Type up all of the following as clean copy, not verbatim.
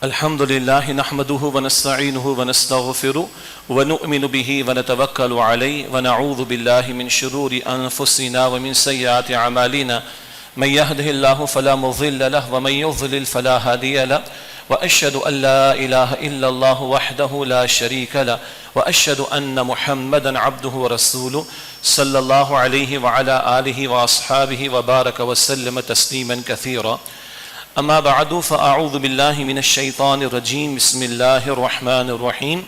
الحمد لله نحمده ونستعينه ونستغفره ونؤمن به ونتوكل عليه ونعوذ بالله من شرور أنفسنا ومن سيئات أعمالنا من يهده الله فلا مضل له ومن يضلل فلا هادي له وأشهد أن لا إله إلا الله وحده لا شريك له وأشهد أن محمدا عبده ورسوله صلى الله عليه وعلى آله وأصحابه وبارك وسلم تسليما كثيرا. أما بعد فأعوذ بالله من الشيطان الرجيم. بسم الله الرحمن الرحيم.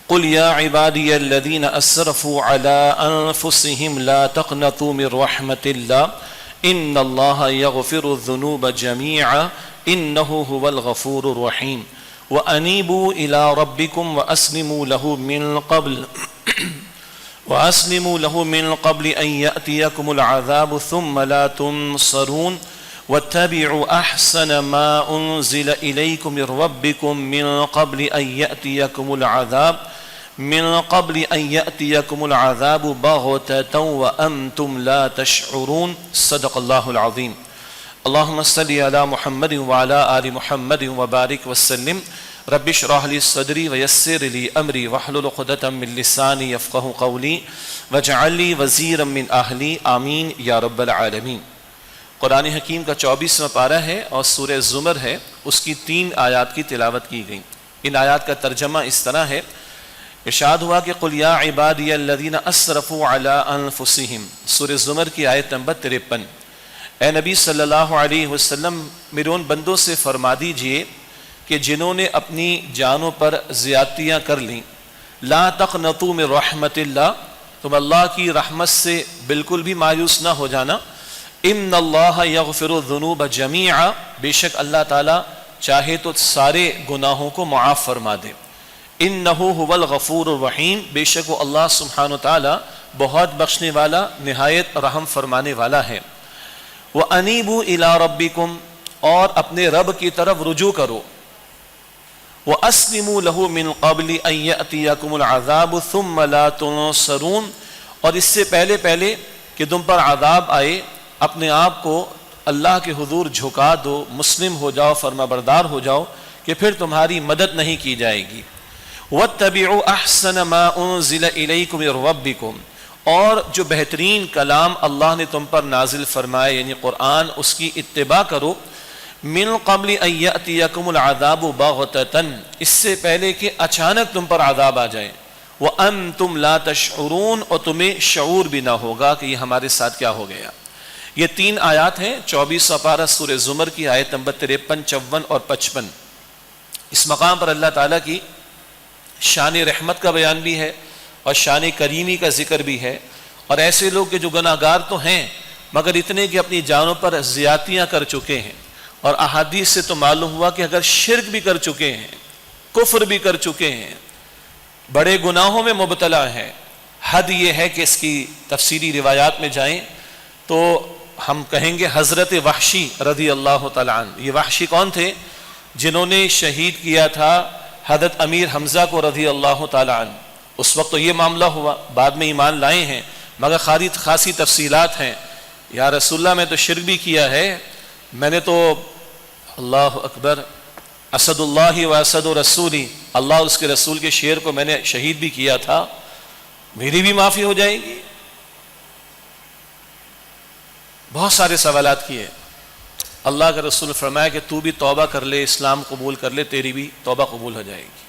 قل يا عبادي الذين أسرفوا على أنفسهم لا تقنطوا من رحمة الله إن الله يغفر الذنوب جميعا إنه هو الغفور الرحيم وأنيبوا إلى ربكم وأسلموا له من قبل أن يأتيكم العذاب ثم لا تنصرون واتبعوا أحسن ما أنزل إليكم من ربكم من قبل أن يأتيكم العذاب بغتة وأنتم لا تشعرون. صدق الله العظيم. اللهم صل على محمد وعلى آل محمد وبارك وسلم. رب اشرح لي صدري ويسر لي أمري واحلل عقدة من لساني يفقهوا قولي واجعل لي وزيرا من أهلي آمين يا رب العالمين. قرآن حکیم کا 24واں پارہ ہے اور سورہ زمر ہے، اس کی 3 آیات کی تلاوت کی گئی. ان آیات کا ترجمہ اس طرح ہے. ارشاد ہوا کہ قل یا عبادی الذین اسرفوا علی انفسہم، سورہ زمر کی آیت نمبر 53. اے نبی صلی اللہ علیہ وسلم میرے ان بندوں سے فرما دیجئے کہ جنہوں نے اپنی جانوں پر زیادتیاں کر لیں، لا تقنطوا من رحمت اللہ، تم اللہ کی رحمت سے بالکل بھی مایوس نہ ہو جانا. ان اللہ یغفر الذنوب جمیعا، بے شک اللہ تعالیٰ چاہے تو سارے گناہوں کو معاف فرما دے. انہ هو الغفور الرحیم، بے شک وہ اللہ سبحانہ وتعالیٰ بہت بخشنے والا نہایت رحم فرمانے والا ہے. وانیبوا الی ربکم، اور اپنے رب کی طرف رجوع کرو. واسلموا له من قبل ان یأتیکم العذاب ثم لا تنصرون، اور اس سے پہلے کہ تم پر عذاب آئے اپنے آپ کو اللہ کے حضور جھکا دو، مسلم ہو جاؤ، فرما بردار ہو جاؤ کہ پھر تمہاری مدد نہیں کی جائے گی. واتبعوا احسن ما انزل الیکم من ربکم، اور جو بہترین کلام اللہ نے تم پر نازل فرمائے یعنی قرآن، اس کی اتباع کرو. من قبل ان یأتیکم العذاب بغتۃ، اس سے پہلے کہ اچانک تم پر عذاب آ جائے. وانتم لا تشعرون، اور تمہیں شعور بھی نہ ہوگا کہ یہ ہمارے ساتھ کیا ہو گیا. یہ 3 آیات ہیں 24واں پارہ سورہ زمر کی آیت نمبر 53، 54 اور 55. اس مقام پر اللہ تعالیٰ کی شان رحمت کا بیان بھی ہے اور شان کریمی کا ذکر بھی ہے. اور ایسے لوگ کہ جو گناہ گار تو ہیں مگر اتنے کہ اپنی جانوں پر زیادتیاں کر چکے ہیں. اور احادیث سے تو معلوم ہوا کہ اگر شرک بھی کر چکے ہیں، کفر بھی کر چکے ہیں، بڑے گناہوں میں مبتلا ہیں، حد یہ ہے کہ اس کی تفصیلی روایات میں جائیں تو ہم کہیں گے حضرت وحشی رضی اللہ تعالیٰ عنہ. یہ وحشی کون تھے؟ جنہوں نے شہید کیا تھا حضرت امیر حمزہ کو رضی اللہ تعالیٰ عنہ. اس وقت تو یہ معاملہ ہوا، بعد میں ایمان لائے ہیں مگر خاصی تفصیلات ہیں. یا رسول اللہ میں تو شرک بھی کیا ہے، میں نے تو اللہ اکبر اسد اللہ و اسد رسولی، اللہ اس کے رسول کے شعر کو میں نے شہید بھی کیا تھا، میری بھی معافی ہو جائے گی. بہت سارے سوالات کیے. اللہ کا رسول فرمایا کہ تو بھی توبہ کر لے، اسلام قبول کر لے، تیری بھی توبہ قبول ہو جائے گی.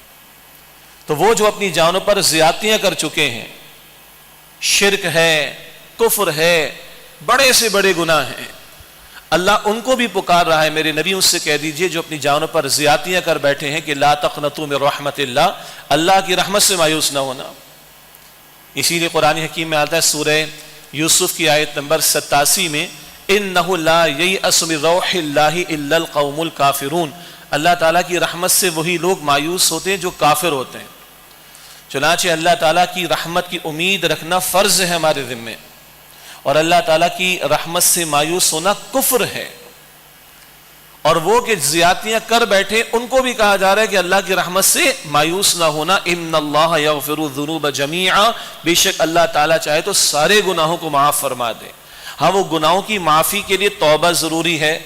تو وہ جو اپنی جانوں پر زیادتیاں کر چکے ہیں، شرک ہے، کفر ہے، بڑے سے بڑے گناہ ہیں، اللہ ان کو بھی پکار رہا ہے. میرے نبی اس سے کہہ دیجئے جو اپنی جانوں پر زیادتیاں کر بیٹھے ہیں کہ لا تقنطوا من رحمت اللہ، اللہ کی رحمت سے مایوس نہ ہونا. اسی لیے قرآن حکیم میں آتا ہے سورہ یوسف کی آیت نمبر 87 میں انہ لا ییأس من روح اللہ الا القوم الکافرون، اللہ تعالیٰ کی رحمت سے وہی لوگ مایوس ہوتے ہیں جو کافر ہوتے ہیں. چنانچہ اللہ تعالیٰ کی رحمت کی امید رکھنا فرض ہے ہمارے ذمے، اور اللہ تعالیٰ کی رحمت سے مایوس ہونا کفر ہے. اور وہ کہ زیادتیاں کر بیٹھے ان کو بھی کہا جا رہا ہے کہ اللہ کی رحمت سے مایوس نہ ہونا. ان اللہ یغفر الذنوب جمیعا، بے شک اللہ تعالیٰ چاہے تو سارے گناہوں کو معاف فرما دے. ہاں وہ گناہوں کی معافی کے لیے توبہ ضروری ہے،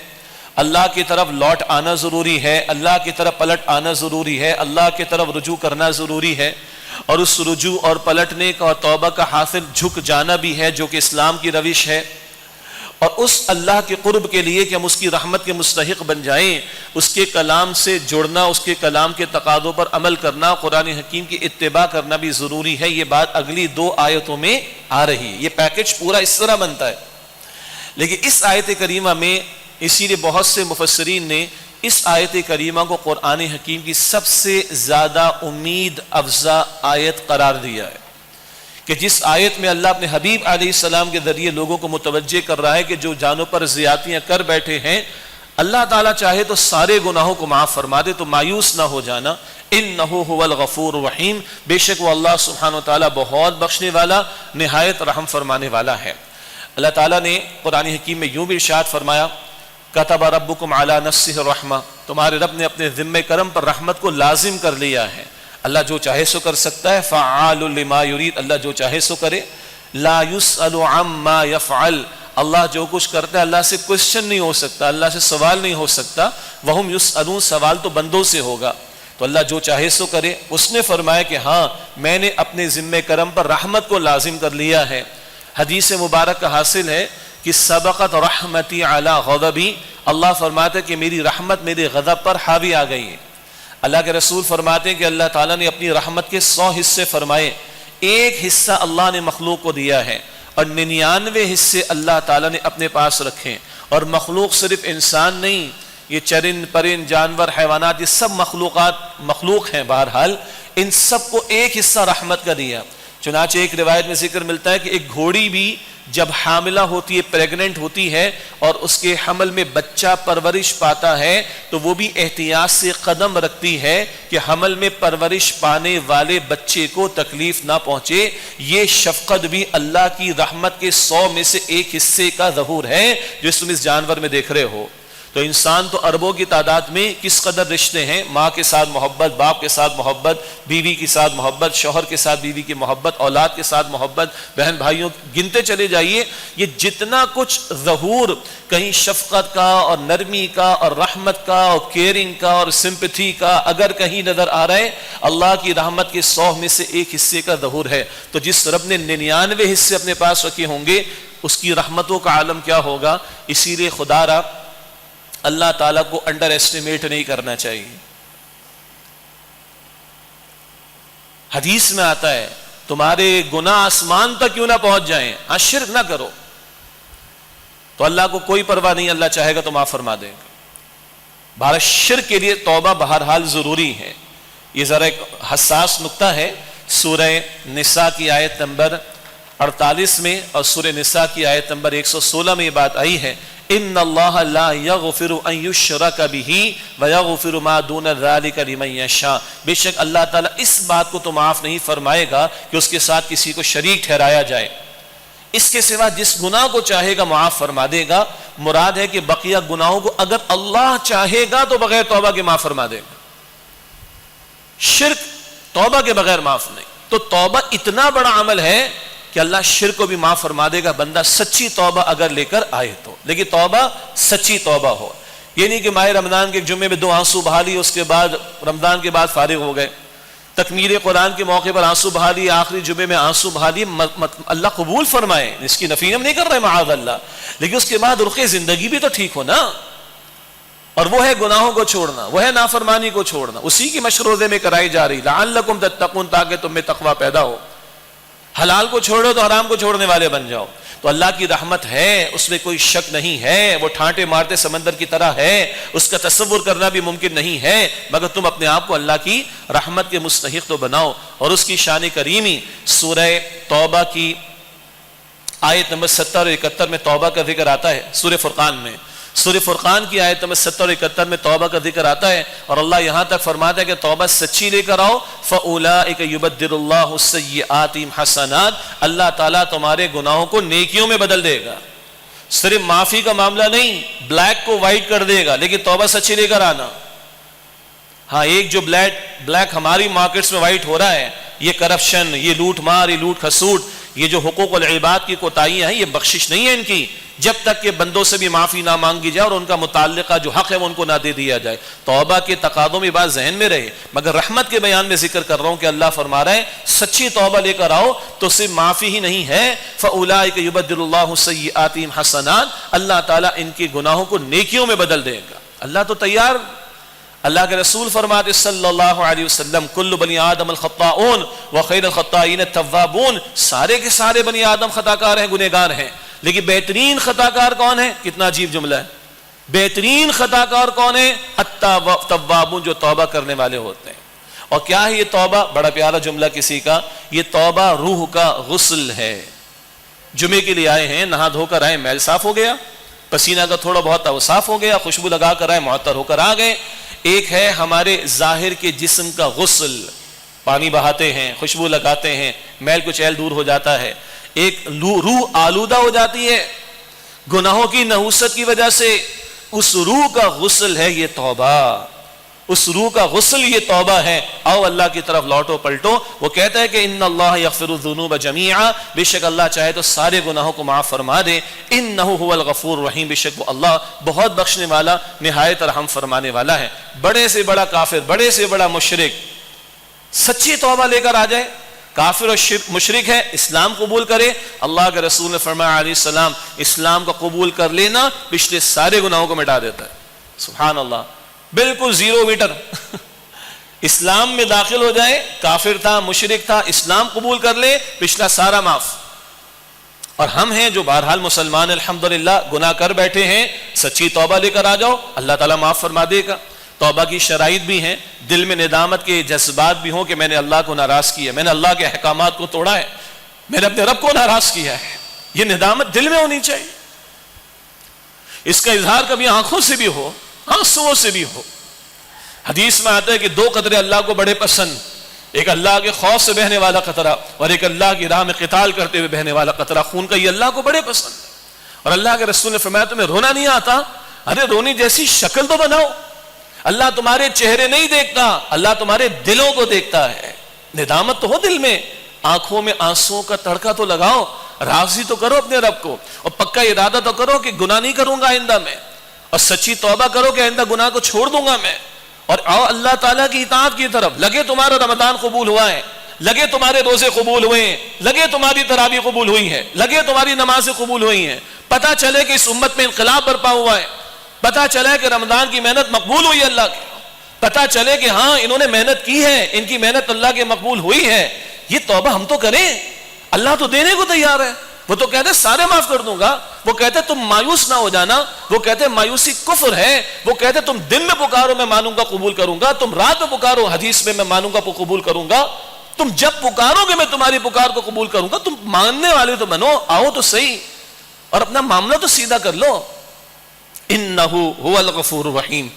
اللہ کی طرف لوٹ آنا ضروری ہے، اللہ کی طرف پلٹ آنا ضروری ہے، اللہ کی طرف رجوع کرنا ضروری ہے، اور اس رجوع اور پلٹنے کا اور توبہ کا حاصل جھک جانا بھی ہے جو کہ اسلام کی روش ہے۔ اور اس اللہ کے قرب کے لیے کہ ہم اس کی رحمت کے مستحق بن جائیں، اس کے کلام سے جڑنا، اس کے کلام کے تقاضوں پر عمل کرنا، قرآن حکیم کی اتباع کرنا بھی ضروری ہے۔ یہ بات اگلی 2 آیتوں میں آ رہی ہے، یہ پیکج پورا اس طرح بنتا ہے۔ لیکن اس آیت کریمہ میں اسی لیے بہت سے مفسرین نے اس آیت کریمہ کو قرآن حکیم کی سب سے زیادہ امید افزا آیت قرار دیا ہے، کہ جس آیت میں اللہ اپنے حبیب علیہ السلام کے ذریعے لوگوں کو متوجہ کر رہا ہے کہ جو جانوں پر زیادتیاں کر بیٹھے ہیں، اللہ تعالیٰ چاہے تو سارے گناہوں کو معاف فرما دے، تو مایوس نہ ہو جانا۔ انہ هو الغفور الرحیم، بے شک وہ اللہ سبحانہ و تعالیٰ بہت بخشنے والا، نہایت رحم فرمانے والا ہے۔ اللہ تعالیٰ نے قرآن حکیم میں یوں بھی ارشاد فرمایا، کتب ربکم علی نفسہ الرحمہ، تمہارے رب نے اپنے ذمہ کرم پر رحمت کو لازم کر لیا ہے۔ اللہ جو چاہے سو کر سکتا ہے، فعال لما یرید، اللہ جو چاہے سو کرے۔ لا یسأل عما یفعل، اللہ جو کچھ کرتا ہے اللہ سے کوشچن نہیں ہو سکتا، اللہ سے سوال نہیں ہو سکتا۔ وہم یسألون، سوال تو بندوں سے ہوگا، تو اللہ جو چاہے سو کرے۔ اس نے فرمایا کہ ہاں میں نے اپنے ذمہ کرم پر رحمت کو لازم کر لیا ہے۔ حدیث مبارک کا حاصل ہے کہ سبقت رحمتی علی غضبی، اللہ فرماتا ہے کہ میری رحمت میرے غضب پر حاوی آ گئی ہے۔ اللہ کے رسول فرماتے ہیں کہ اللہ تعالیٰ نے اپنی رحمت کے 100 حصے فرمائے، ایک حصہ اللہ نے مخلوق کو دیا ہے، اور 99 حصے اللہ تعالیٰ نے اپنے پاس رکھے۔ اور مخلوق صرف انسان نہیں، یہ چرند پرند جانور حیوانات، یہ سب مخلوق ہیں، بہرحال ان سب کو ایک حصہ رحمت کا دیا۔ چنانچہ ایک روایت میں ذکر ملتا ہے کہ ایک گھوڑی بھی جب حاملہ ہوتی ہے، پریگننٹ ہوتی ہے، اور اس کے حمل میں بچہ پرورش پاتا ہے، تو وہ بھی احتیاط سے قدم رکھتی ہے کہ حمل میں پرورش پانے والے بچے کو تکلیف نہ پہنچے۔ یہ شفقت بھی اللہ کی رحمت کے 100 میں سے ایک حصے کا ظہور ہے جو تم اس جانور میں دیکھ رہے ہو۔ تو انسان تو اربوں کی تعداد میں کس قدر رشتے ہیں، ماں کے ساتھ محبت، باپ کے ساتھ محبت، بیوی کے ساتھ محبت، شوہر کے ساتھ بیوی کی محبت، اولاد کے ساتھ محبت، بہن بھائیوں، گنتے چلے جائیے۔ یہ جتنا کچھ ظہور کہیں شفقت کا اور نرمی کا اور رحمت کا اور کیئرنگ کا اور سمپتھی کا اگر کہیں نظر آ رہا ہے، اللہ کی رحمت کے 100 میں سے ایک حصے کا ظہور ہے۔ تو جس رب نے 99 حصے اپنے پاس رکھے ہوں گے، اس کی رحمتوں کا عالم کیا ہوگا۔ اسی لیے خدا را اللہ تعالیٰ کو انڈر ایسٹیمیٹ نہیں کرنا چاہیے۔ حدیث میں آتا ہے تمہارے گناہ آسمان تک کیوں نہ پہنچ جائیں، ہاں شرک نہ کرو، تو اللہ کو کوئی پرواہ نہیں، اللہ چاہے گا تو معاف فرما دے گا۔ بہر شرک کے لیے توبہ بہرحال ضروری ہے۔ یہ ذرا ایک حساس نقطہ ہے۔ سورہ نساء کی آیت نمبر 48 میں اور سورہ نساء کی آیت نمبر 116 میں یہ بات آئی ہے، ان اللہ لا یغفر ان یشرک بہ ویغفر ما دون ذلک لمن یشاء، بے شک اللہ تعالیٰ اس بات کو تو معاف نہیں فرمائے گا کہ اس کے ساتھ کسی کو شریک ٹھہرایا جائے، اس کے سوا جس گناہ کو چاہے گا معاف فرما دے گا۔ مراد ہے کہ بقیہ گناہوں کو اگر اللہ چاہے گا تو بغیر توبہ کے معاف فرما دے گا، شرک توبہ کے بغیر معاف نہیں۔ تو توبہ اتنا بڑا عمل ہے کہ اللہ شرک کو بھی معاف فرما دے گا، بندہ سچی توبہ اگر لے کر آئے تو، لیکن توبہ سچی توبہ ہو۔ یہ نہیں کہ ماہ رمضان کے جمعے میں 2 آنسو بہا لی، اس کے بعد رمضان کے بعد فارغ ہو گئے، تکمیل قرآن کے موقع پر آنسو بہا لی، آخری جمعے میں آنسو بہا لی، اللہ قبول فرمائے، اس کی نفی ہم نہیں کر رہے معاذ اللہ، لیکن اس کے بعد رخ زندگی بھی تو ٹھیک ہو نا۔ اور وہ ہے گناہوں کو چھوڑنا، وہ ہے نافرمانی کو چھوڑنا، اسی کی مشروطے میں کرائی جا رہی لعلکم تتقون، تاکہ تم میں تقوی پیدا ہو۔ حلال کو چھوڑو تو حرام کو چھوڑنے والے بن جاؤ۔ تو اللہ کی رحمت ہے، اس میں کوئی شک نہیں ہے، وہ ٹھانٹے مارتے سمندر کی طرح ہے، اس کا تصور کرنا بھی ممکن نہیں ہے، مگر تم اپنے آپ کو اللہ کی رحمت کے مستحق تو بناؤ۔ اور اس کی شان کریمی سورہ توبہ کی آیت نمبر 70 اور 71 میں توبہ کا ذکر آتا ہے۔ سورہ فرقان میں، سورہ فرقان کی آیت نمبر 70 اور 71 میں توبہ کا ذکر آتا ہے، اور اللہ یہاں تک فرماتا ہے کہ توبہ سچی لے کر آؤ، فَأُولَٰئِكَ يُبَدِّلُ اللَّهُ السَّيِّئَاتِ حَسَنَاتٍ، اللہ تعالیٰ تمہارے گناہوں کو نیکیوں میں بدل دے گا۔ صرف معافی کا معاملہ نہیں، بلیک کو وائٹ کر دے گا، لیکن توبہ سچی لے کر آنا۔ ہاں ایک جو بلیک ہماری مارکیٹس میں وائٹ ہو رہا ہے، یہ کرپشن، یہ لوٹ مار، یہ لوٹ کھسوٹ، یہ جو حقوق العباد کی کوتاہیاں ہیں، یہ بخشش نہیں ہے ان کی، جب تک کہ بندوں سے بھی معافی نہ مانگی جائے اور ان کا متعلقہ جو حق ہے وہ ان کو نہ دے دیا جائے. توبہ کے تقاضوں میں بات ذہن میں رہے, مگر رحمت کے بیان میں ذکر کر رہا ہوں کہ اللہ فرما رہا ہے سچی توبہ لے کر آؤ تو صرف معافی ہی نہیں ہے, فَأُولَٰئِكَ يُبَدِّلُ اللَّهُ سَيِّئَاتِهِمْ حَسَنَاتٍ, اللہ تعالیٰ ان کے گناہوں کو نیکیوں میں بدل دے گا. اللہ تو تیار. اللہ کے رسول فرماتے صلی اللہ علیہ وسلم کل بنی آدم الخطاؤن وخیر الخطائین التوابون, سارے کے سارے بنی آدم خطاکار ہیں, گنہگار ہیں, لیکن بہترین خطاکار کون ہے؟ کتنا عجیب جملہ ہے. بہترین خطاکار کون ہے؟ التوابون, جو توبہ کرنے والے ہوتے ہیں. اور کیا ہے یہ توبہ؟ بڑا پیارا جملہ کسی کا, یہ توبہ روح کا غسل ہے. جمعے کے لیے آئے ہیں, نہا دھو کر آئے, میل صاف ہو گیا, پسینہ کا تھوڑا بہت تھا وہ صاف ہو گیا, خوشبو لگا کر آئے, معطر ہو کر آ گئے. ایک ہے ہمارے ظاہر کے جسم کا غسل, پانی بہاتے ہیں, خوشبو لگاتے ہیں, میل کچھ ایل دور ہو جاتا ہے. ایک روح آلودہ ہو جاتی ہے گناہوں کی نحوست کی وجہ سے, اس روح کا غسل ہے یہ توبہ. اس روح کا غسل یہ توبہ ہے. آؤ اللہ کی طرف لوٹو پلٹو. وہ کہتا ہے کہ ان اللہ یغفر الذنوب جميعا, بے شک اللہ چاہے تو سارے گناہوں کو معاف فرما دے. انہ هو الغفور الرحیم, بے شک وہ اللہ بہت بخشنے والا نہایت رحم فرمانے والا ہے. بڑے سے بڑا کافر, بڑے سے بڑا مشرک سچی توبہ لے کر آ جائے. کافر اور مشرک ہے, اسلام قبول کرے, اللہ کے رسول نے فرمایا علیہ السلام اسلام کا قبول کر لینا پچھلے سارے گناہوں کو مٹا دیتا ہے. سبحان اللہ, بالکل 0 میٹر. اسلام میں داخل ہو جائے, کافر تھا, مشرک تھا, اسلام قبول کر لے, پچھلا سارا معاف. اور ہم ہیں جو بہرحال مسلمان الحمدللہ گناہ کر بیٹھے ہیں, سچی توبہ لے کر آ جاؤ, اللہ تعالیٰ معاف فرما دے گا. توبہ کی شرائط بھی ہیں, دل میں ندامت کے جذبات بھی ہوں کہ میں نے اللہ کو ناراض کیا, میں نے اللہ کے احکامات کو توڑا ہے, میں نے اپنے رب کو ناراض کیا ہے. یہ ندامت دل میں ہونی چاہیے. اس کا اظہار کبھی آنکھوں سے بھی ہو, آنسوؤں سے بھی ہو. حدیث میں آتا ہے کہ 2 قطرے اللہ کو بڑے پسند, ایک اللہ کے خوف سے بہنے والا قطرہ اور ایک اللہ کی راہ میں قتال کرتے ہوئے بہنے والا قطرہ خون کا, یہ اللہ کو بڑے پسند. اور اللہ کے رسول نے فرمایا تمہیں رونا نہیں آتا؟ ارے رونی جیسی شکل تو بناؤ. اللہ تمہارے چہرے نہیں دیکھتا, اللہ تمہارے دلوں کو دیکھتا ہے. ندامت تو ہو دل میں, آنکھوں میں آنسوؤں کا تڑکا تو لگاؤ, راضی تو کرو اپنے رب کو, اور پکا ارادہ تو کرو کہ گناہ نہیں کروں گا آئندہ میں, اور سچی توبہ کرو کہ آئندہ گناہ کو چھوڑ دوں گا میں. اور آؤ اللہ تعالیٰ کی اطاعت کی طرف. لگے تمہارا رمضان قبول ہوا ہے, لگے تمہارے روزے قبول ہوئے ہیں, لگے تمہاری تراویح قبول ہوئی ہے, لگے تمہاری نمازیں قبول ہوئی ہیں, پتہ چلے کہ اس امت میں انقلاب برپا ہوا ہے, پتہ چلے کہ رمضان کی محنت مقبول ہوئی ہے اللہ کی, پتہ چلے کہ ہاں انہوں نے محنت کی ہے, ان کی محنت اللہ کے مقبول ہوئی ہے. یہ توبہ ہم تو کریں, اللہ تو دینے کو تیار ہے. وہ تو کہتے سارے معاف کر دوں گا, وہ کہتے تم مایوس نہ ہو جانا, وہ کہتے مایوسی کفر ہے, وہ کہتے تم دن میں پکارو میں مانوں گا قبول کروں گا, تم رات میں پکارو حدیث میں مانوں گا قبول کروں گا, تم جب پکارو گے میں تمہاری پکار کو قبول کروں گا. تم ماننے والے تو بنو, آؤ تو صحیح اور اپنا معاملہ تو سیدھا کر لو. انہ هو الغفور الرحیم,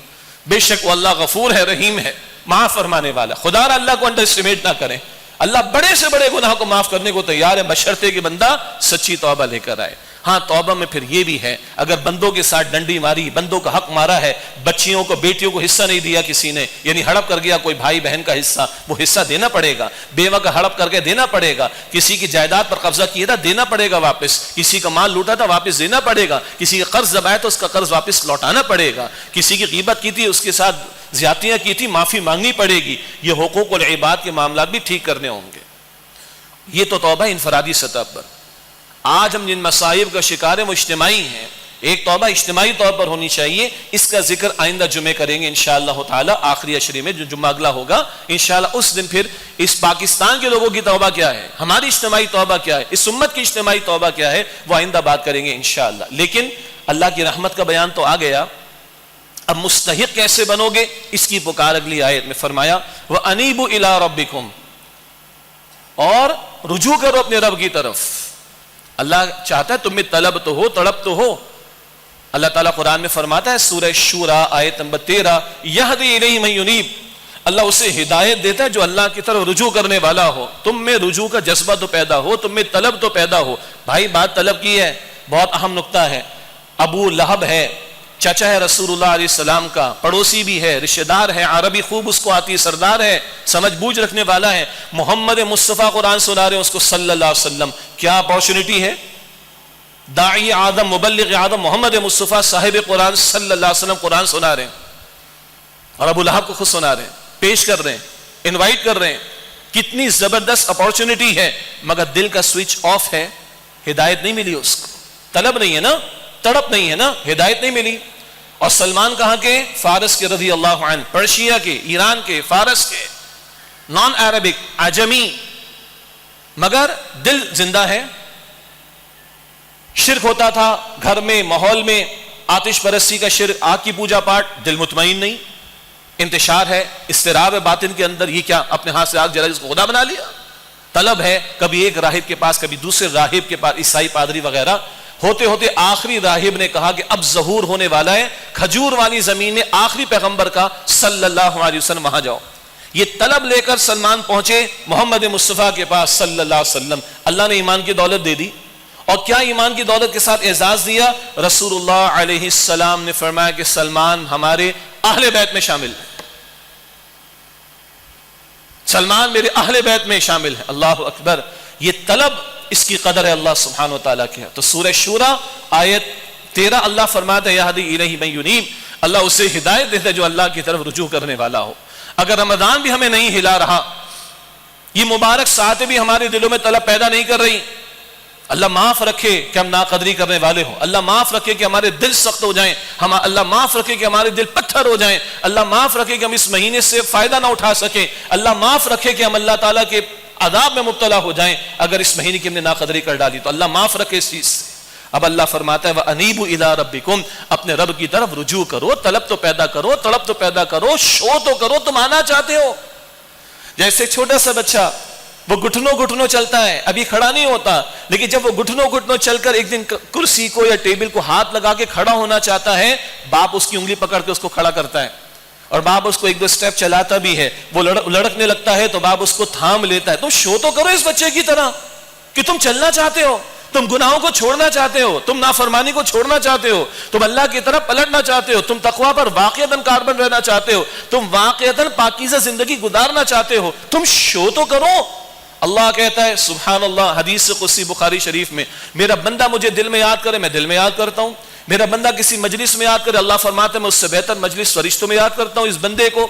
بے شک وہ اللہ غفور ہے, رحیم ہے, معاف فرمانے والا. خدا را اللہ کو انڈر اسٹیمیٹ نہ کریں, اللہ بڑے سے بڑے گناہ کو معاف کرنے کو تیار ہے, بشرطے کہ بندہ سچی توبہ لے کر آئے. ہاں توبہ میں پھر یہ بھی ہے, اگر بندوں کے ساتھ ڈنڈی ماری, بندوں کا حق مارا ہے, بچیوں کو بیٹیوں کو حصہ نہیں دیا کسی نے, یعنی ہڑپ کر گیا کوئی بھائی بہن کا حصہ, وہ حصہ دینا پڑے گا. بیوہ کا ہڑپ کر کے دینا پڑے گا. کسی کی جائیداد پر قبضہ کیا تھا دینا پڑے گا واپس, کسی کا مال لوٹا تھا واپس دینا پڑے گا, کسی کا قرض دبایا تو اس کا قرض واپس لوٹانا پڑے گا, کسی کی غیبت کی تھی اس کے ساتھ زیادتیاں کی تھی معافی مانگنی پڑے گی. یہ حقوق العباد کے معاملات بھی ٹھیک کرنے ہوں گے. یہ تو توبہ انفرادی سطح پر. آج ہم جن مصائب کا شکار ہیں وہ اجتماعی ہیں. ایک توبہ اجتماعی طور پر ہونی چاہیے, اس کا ذکر آئندہ جمعے کریں گے انشاءاللہ تعالی, آخری عشرے میں جو جمعہ اگلا ہوگا انشاءاللہ. اس دن پھر اس پاکستان کے لوگوں کی توبہ کیا ہے, ہماری اجتماعی توبہ کیا ہے, اس امت کی اجتماعی توبہ کیا ہے, وہ آئندہ بات کریں گے انشاءاللہ. لیکن اللہ کی رحمت کا بیان تو آ گیا, اب مستحق کیسے بنو گے, اس کی پکار اگلی آیت میں فرمایا وَأَنِيبُوا إِلَىٰ رَبِّكُمْ, اور رجوع کرو اپنے رب کی طرف. اللہ چاہتا ہے تم میں طلب تو ہو, تڑپ تو ہو. اللہ تعالیٰ قرآن میں فرماتا ہے سورہ شورى آیت نمبر 13 یہدی الیہ من ینیب, اللہ اسے ہدایت دیتا ہے جو اللہ کی طرف رجوع کرنے والا ہو. تم میں رجوع کا جذبہ تو پیدا ہو, تم میں طلب تو پیدا ہو. بھائی بات طلب کی ہے, بہت اہم نقطہ ہے. ابو لہب ہے, چچا ہے رسول اللہ علیہ السلام کا, پڑوسی بھی ہے, رشتہ دار ہے, عربی خوب اس کو آتی, سردار ہے, سمجھ بوجھ رکھنے والا ہے. محمد مصطفیٰ قرآن سنا رہے ہیں اس کو صلی اللہ علیہ وسلم. کیا اپارچونٹی ہے, داعی اعظم مبلغ اعظم محمد مصطفیٰ صاحب قرآن صلی اللہ علیہ وسلم قرآن سنا رہے ہیں اور ابو لہب کو خود سنا رہے ہیں, پیش کر رہے ہیں, انوائٹ کر رہے ہیں. کتنی زبردست اپارچونٹی ہے, مگر دل کا سوئچ آف ہے, ہدایت نہیں ملی اس کو, طلب نہیں ہے نا, تڑپ نہیں ہے نا, ہدایت نہیں ملی. اور سلمان کہاں کے؟ فارس کے رضی اللہ عنہ, پرشیا کے, ایران کے, فارس کے, نان عربک, عجمی, مگر دل زندہ ہے. شرک ہوتا تھا گھر میں, ماحول میں, آتش پرستی کا شرک, آگ کی پوجا پاٹ, دل مطمئن نہیں, انتشار ہے, اضطراب ہے باطن کے اندر. یہ کیا اپنے ہاتھ سے آگ جلا اس کو خدا بنا لیا؟ طلب ہے, کبھی ایک راہب کے پاس, کبھی دوسرے راہب کے پاس, عیسائی پادری وغیرہ. ہوتے ہوتے آخری راہب نے کہا کہ اب ظہور ہونے والا ہے, کھجور والی زمین میں آخری پیغمبر کا صلی اللہ علیہ وسلم, وہاں جاؤ. یہ طلب لے کر سلمان پہنچے محمد مصطفیٰ کے پاس صلی اللہ علیہ وسلم. اللہ نے ایمان کی دولت دے دی, اور کیا ایمان کی دولت کے ساتھ اعزاز دیا؟ رسول اللہ علیہ السلام نے فرمایا کہ سلمان ہمارے اہل بیت میں شامل ہے, سلمان میرے اہل بیت میں شامل ہے. اللہ اکبر. یہ طلب, اس کی قدر ہے اللہ سبحانہ و تعالیٰ کی. تو سورہ شورى آیت 13 اللہ فرماتا ہے یہدی الیہ من ینیب, اللہ اسے ہدایت دیتا ہے جو اللہ کی طرف رجوع کرنے والا ہو. اگر رمضان بھی ہمیں نہیں ہلا رہا, یہ مبارک ساعتیں بھی ہمارے دلوں میں طلب پیدا نہیں کر رہی, اللہ معاف رکھے کہ ہم ناقدری کرنے والے ہوں, اللہ معاف رکھے کہ ہمارے دل سخت ہو جائیں, اللہ معاف رکھے کہ ہمارے دل پتھر ہو جائیں, اللہ معاف رکھے کہ ہم اس مہینے سے فائدہ نہ اٹھا سکیں, اللہ معاف رکھے کہ ہم اللہ تعالیٰ کے عذاب میں مبتلا ہو جائیں اگر اس مہینے کی ہم نے ناقدری کر ڈالی, تو اللہ معاف رکھے اس چیز سے. اب اللہ فرماتا ہے وَأَنِيبُوا إِلَىٰ رَبِّكُمْ, اپنے رب کی طرف رجوع کرو, طلب تو پیدا کرو, طلب تو پیدا کرو, شو تو کرو, تم آنا چاہتے ہو. جیسے چھوٹا سا بچہ وہ گھٹنوں گھٹنوں چلتا ہے, ابھی کھڑا نہیں ہوتا, لیکن جب وہ گھٹنوں گھٹنوں چل کر ایک دن کرسی کو یا ٹیبل کو ہاتھ لگا کے کھڑا ہونا چاہتا ہے, باپ اس کی انگلی پکڑ کے اس کو کھڑا کرتا ہے, اور باپ اس کو ایک دو سٹیپ چلاتا بھی ہے, وہ لڑکنے لگتا ہے تو باپ اس کو تھام لیتا ہے. تم شو تو کرو اس بچے کی طرح کہ تم چلنا چاہتے ہو, تم گناہوں کو چھوڑنا چاہتے ہو, تم نافرمانی کو چھوڑنا چاہتے ہو, تم اللہ کی طرف پلٹنا چاہتے ہو, تم تقوی پر واقعتاً کاربن رہنا چاہتے ہو, تم واقعتاً پاکیزہ زندگی گزارنا چاہتے ہو, تم شو تو کرو. اللہ کہتا ہے سبحان اللہ, حدیث قدسی بخاری شریف میں, میرا بندہ مجھے دل میں یاد کرے, میں دل میں یاد کرتا ہوں. میرا بندہ کسی مجلس میں یاد کرے, اللہ فرماتا ہے میں اس سے بہتر مجلس فرشتوں میں یاد کرتا ہوں اس بندے کو.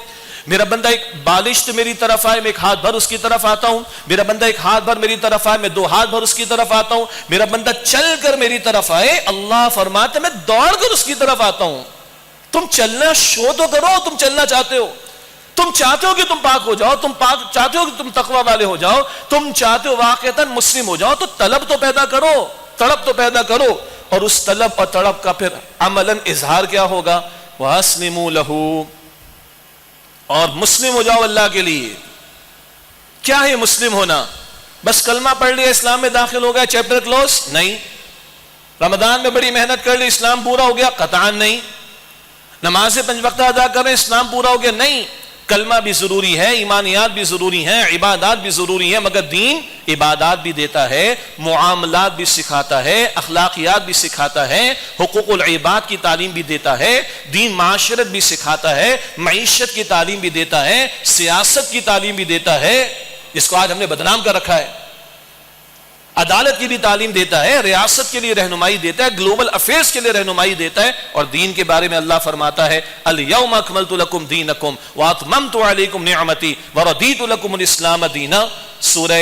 میرا بندہ ایک بالشت میری طرف آئے, میں ایک ہاتھ بھر اس کی طرف آتا ہوں. میرا بندہ ایک ہاتھ بھر میری طرف آئے, میں 2 ہاتھ بھر اس کی طرف آتا ہوں. میرا بندہ چل کر میری طرف آئے, اللہ فرماتا ہے میں دوڑ کر اس کی طرف آتا ہوں. تم چلنا شو تو کرو, تم چلنا چاہتے ہو, تم چاہتے ہو کہ تم پاک ہو جاؤ, تم چاہتے ہو کہ تم تقوی والے ہو جاؤ, تم چاہتے ہو واقعتاً مسلم ہو جاؤ, تو طلب تو پیدا کرو, طلب تو پیدا کرو. اور اس طلب اور طلب کا پھر عملاً اظہار کیا ہوگا؟ وَأَسْلِمُوا لَهُ, اور مسلم ہو جاؤ اللہ کے لیے. کیا ہے مسلم ہونا؟ بس کلمہ پڑھ لیا اسلام میں داخل ہو گیا, چیپٹر کلوز؟ نہیں. رمضان میں بڑی محنت کر لی, اسلام پورا ہو گیا؟ قطعاً نہیں. نماز 5 وقت ادا کر رہے ہیں, اسلام پورا ہو گیا؟ نہیں. کلمہ بھی ضروری ہے, ایمانیات بھی ضروری ہیں, عبادات بھی ضروری ہیں, مگر دین عبادات بھی دیتا ہے, معاملات بھی سکھاتا ہے, اخلاقیات بھی سکھاتا ہے, حقوق العباد کی تعلیم بھی دیتا ہے, دین معاشرت بھی سکھاتا ہے, معیشت کی تعلیم بھی دیتا ہے, سیاست کی تعلیم بھی دیتا ہے, جس کو آج ہم نے بدنام کر رکھا ہے, عدالت کی بھی تعلیم دیتا ہے, ریاست کے لیے رہنمائی دیتا ہے, گلوبل افیئرز کے لیے رہنمائی دیتا ہے. اور دین کے بارے میں اللہ فرماتا ہے الیوم اکملت لکم دینکم واتممت علیکم نعمتی ورضیت لکم الاسلام دینا. سورہ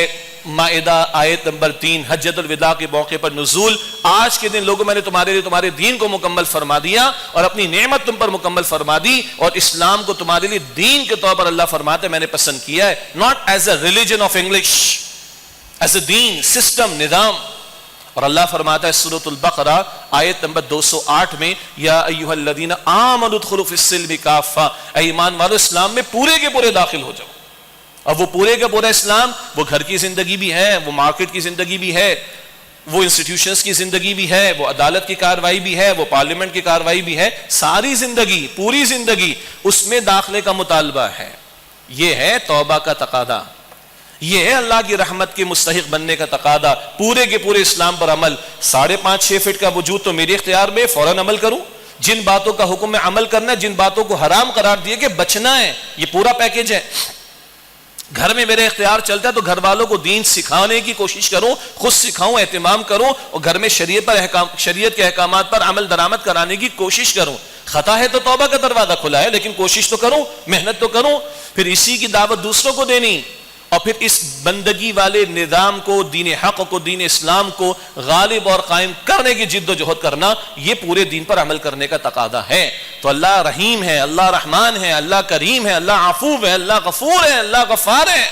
مائدہ آیت نمبر 3, حجۃ الوداع کے موقع پر نزول. آج کے دن لوگوں میں نے تمہارے لیے تمہارے دین کو مکمل فرما دیا اور اپنی نعمت تم پر مکمل فرما دی, اور اسلام کو تمہارے لیے دین کے طور پر اللہ فرماتا ہے میں نے پسند کیا ہے, not as a religion of English, as a دین, سسٹم, نظام. اور اللہ فرماتا ہے سورۃ البقرہ آیت نمبر 208 میں یا ایھا الذین آمنوا ادخلوا فی السلم کافہ, اے ایمان والو اسلام میں پورے کے پورے داخل ہو جاؤ. اب وہ پورے کا پورا اسلام, وہ گھر کی زندگی بھی ہے, وہ مارکیٹ کی زندگی بھی ہے, وہ انسٹیٹیوشنز کی زندگی بھی ہے, وہ عدالت کی کارروائی بھی ہے, وہ پارلیمنٹ کی کارروائی بھی ہے, ساری زندگی, پوری زندگی اس میں داخلے کا مطالبہ ہے. یہ ہے توبہ کا تقاضا, یہ ہے اللہ کی رحمت کے مستحق بننے کا تقاضا, پورے کے پورے اسلام پر عمل. 5.5-6 فٹ کا وجود تو میرے اختیار میں, فوراً عمل کروں. جن باتوں کا حکم میں عمل کرنا ہے, جن باتوں کو حرام قرار دیا کہ بچنا ہے, یہ پورا پیکج ہے. گھر میں میرے اختیار چلتا ہے تو گھر والوں کو دین سکھانے کی کوشش کروں، خود سکھاؤں، اہتمام کروں، اور گھر میں شریعت کے احکامات پر عمل درآمد کرانے کی کوشش کروں. خطا ہے تو توبہ کا دروازہ کھلا ہے، لیکن کوشش تو کروں، محنت تو کروں. پھر اسی کی دعوت دوسروں کو دینی، اور پھر اس بندگی والے نظام کو، دین حق کو، دین اسلام کو غالب اور قائم کرنے کی جد و جہد کرنا، یہ پورے دین پر عمل کرنے کا تقاضا ہے. تو اللہ رحیم ہے، اللہ رحمان ہے، اللہ کریم ہے، اللہ عفو ہے، اللہ غفور ہے، اللہ غفار ہے.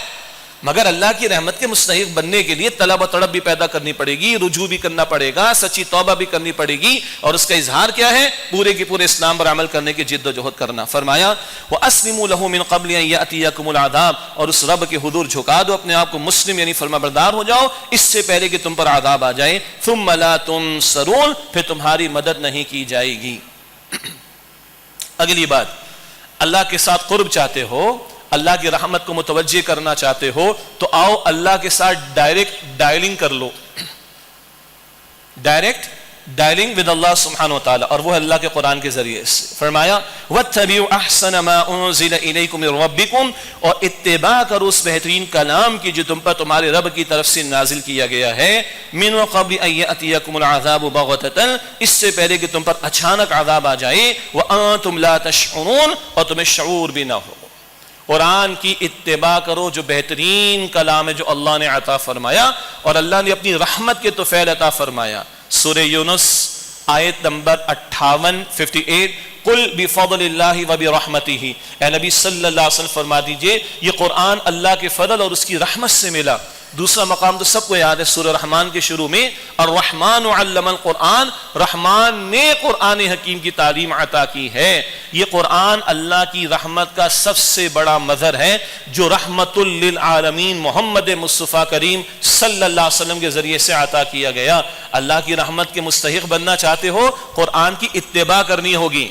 مگر اللہ کی رحمت کے مستحق بننے کے لیے طلب و طلب بھی پیدا کرنی پڑے گی، رجوع بھی کرنا پڑے گا، سچی توبہ بھی کرنی پڑے گی. اور اس کا اظہار کیا ہے؟ پورے کے پورے اسلام پر عمل کرنے کی جد و جہد کرنا. فرمایا وَأَسْلِمُوا لَهُ مِنْ قَبْلِ أَنْ يَأْتِيَكُمُ الْعَذَابُ، اور اس رب کے حضور جھکا دو، اپنے آپ کو مسلم یعنی فرما بردار ہو جاؤ اس سے پہلے کہ تم پر عذاب آ جائے. ثُمَّ لَا تُنْصَرُونَ، پھر تمہاری مدد نہیں کی جائے گی. اگلی بات، اللہ کے ساتھ قرب چاہتے ہو، اللہ کی رحمت کو متوجہ کرنا چاہتے ہو، تو آؤ اللہ کے ساتھ ڈائریکٹ ڈائلنگ کر لو. ڈائریکٹ ڈائلنگ ود اللہ سبحانہ و تعالی، اور وہ اللہ کے قرآن کے ذریعے سے. فرمایا وَاتَّبِعُوا أَحْسَنَ مَا أُنزِلَ إِلَيْكُمْ مِن رَبِّكُمْ، اور اتباع کرو اس بہترین کلام کی جو تم پر تمہارے رب کی طرف سے نازل کیا گیا ہے. مِن قَبْلِ أَن يَأْتِيَكُمُ الْعَذَابُ بَغْتَةً، اس سے پہلے کہ تم پر اچانک عذاب آ جائے. وَأَنْتُمْ لَا تَشْعُرُونَ، اور تمہیں شعور بھی نہ ہو. قرآن کی اتباع کرو جو بہترین کلام ہے جو اللہ نے عطا فرمایا، اور اللہ نے اپنی رحمت کے طفیل عطا فرمایا. سورہ یونس آیت نمبر 58 قل بفضل اللہ وبرحمتہ، اے نبی صلی اللہ علیہ وسلم فرما دیجئے یہ قرآن اللہ کے فضل اور اس کی رحمت سے ملا. دوسرا مقام تو سب کو یاد ہے سورہ رحمان کے شروع میں، الرحمن علم القرآن، رحمان نے قرآن حکیم کی تعلیم عطا کی ہے. یہ قرآن اللہ کی رحمت کا سب سے بڑا مظہر ہے جو رحمت للعالمین محمد مصطفیٰ کریم صلی اللہ علیہ وسلم کے ذریعے سے عطا کیا گیا. اللہ کی رحمت کے مستحق بننا چاہتے ہو، قرآن کی اتباع کرنی ہوگی.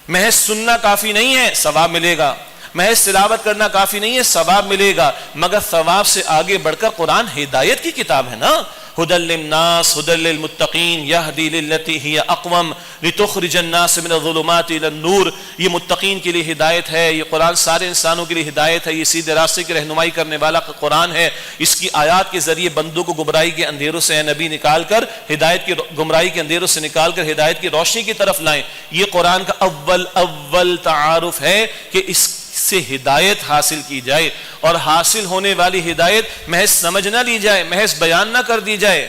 محض سننا کافی نہیں ہے، ثواب ملے گا. محض تلاوت کرنا کافی نہیں ہے، ثواب ملے گا. مگر ثواب سے آگے بڑھ کر قرآن ہدایت کی کتاب ہے نا. ہدی للناس ہدی للمتقین یہدی للتی ہی اقوم لتخرج الناس من الظلمات الى النور. یہ متقین کے لیے ہدایت ہے، یہ قرآن سارے انسانوں کے لیے ہدایت ہے، یہ سیدھے راستے کی رہنمائی کرنے والا قرآن ہے. اس کی آیات کے ذریعے بندوں کو گمراہی کے اندھیروں سے اے نبی نکال کر ہدایت کی گمراہی کے اندھیروں سے نکال کر ہدایت کی روشنی کی طرف لائیں. یہ قرآن کا اول تعارف ہے کہ اس سے ہدایت حاصل کی جائے، اور حاصل ہونے والی ہدایت محض سمجھ نہ لی جائے، محض بیان نہ کر دی جائے،